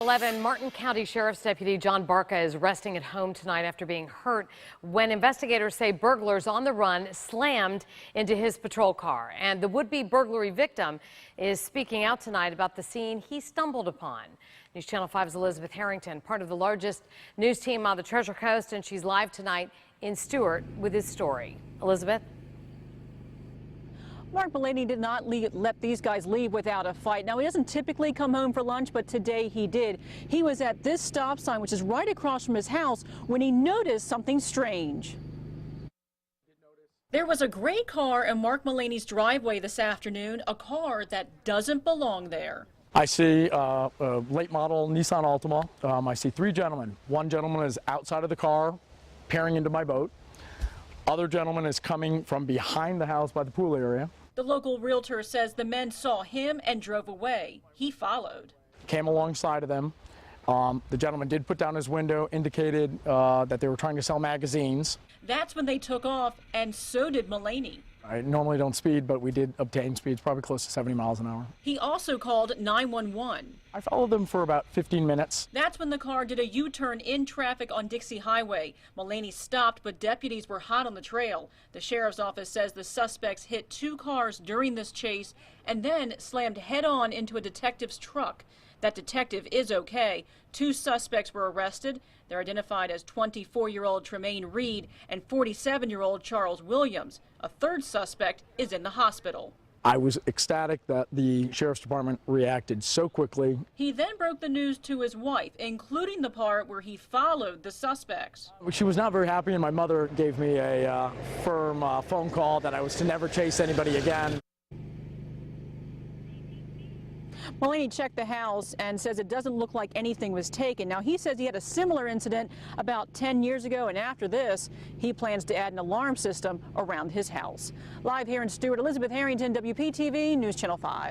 11, Martin County Sheriff's Deputy John Barca is resting at home tonight after being hurt when investigators say burglars on the run slammed into his patrol car. And the would-be burglary victim is speaking out tonight about the scene he stumbled upon. News Channel 5's Elizabeth Harrington, part of the largest news team on the Treasure Coast, and she's live tonight in Stuart with his story. Elizabeth? Mark Mullaney did not let these guys leave without a fight. Now, he doesn't typically come home for lunch, but today he did. He was at this stop sign, which is right across from his house, when he noticed something strange. There was a gray car in Mark Mullaney's driveway this afternoon, a car that doesn't belong there. I see a late model Nissan Altima. I see three gentlemen. One gentleman is outside of the car, peering into my boat. Other gentleman is coming from behind the house by the pool area. The local realtor says the men saw him and drove away. He followed. Came alongside of them. The gentleman did put down his window, indicated that they were trying to sell magazines. That's when they took off, and so did Mullaney. I normally don't speed, but we did obtain speeds probably close to 70 miles an hour. He also called 911. I followed them for about 15 minutes. That's when the car did a U-turn in traffic on Dixie Highway. Mullaney stopped, but deputies were hot on the trail. The sheriff's office says the suspects hit two cars during this chase and then slammed head-on into a detective's truck. That detective is okay. Two suspects were arrested. They're identified as 24-year-old Tremaine Reed and 47-year-old Charles Williams. A third suspect is in the hospital. I was ecstatic that the sheriff's department reacted so quickly. He then broke the news to his wife, including the part where he followed the suspects. She was not very happy, and my mother gave me a firm phone call that I was to never chase anybody again. Mullaney checked the house and says it doesn't look like anything was taken. Now, he says he had a similar incident about 10 years ago, and after this, he plans to add an alarm system around his house. Live here in Stuart, Elizabeth Harrington, WPTV News Channel 5.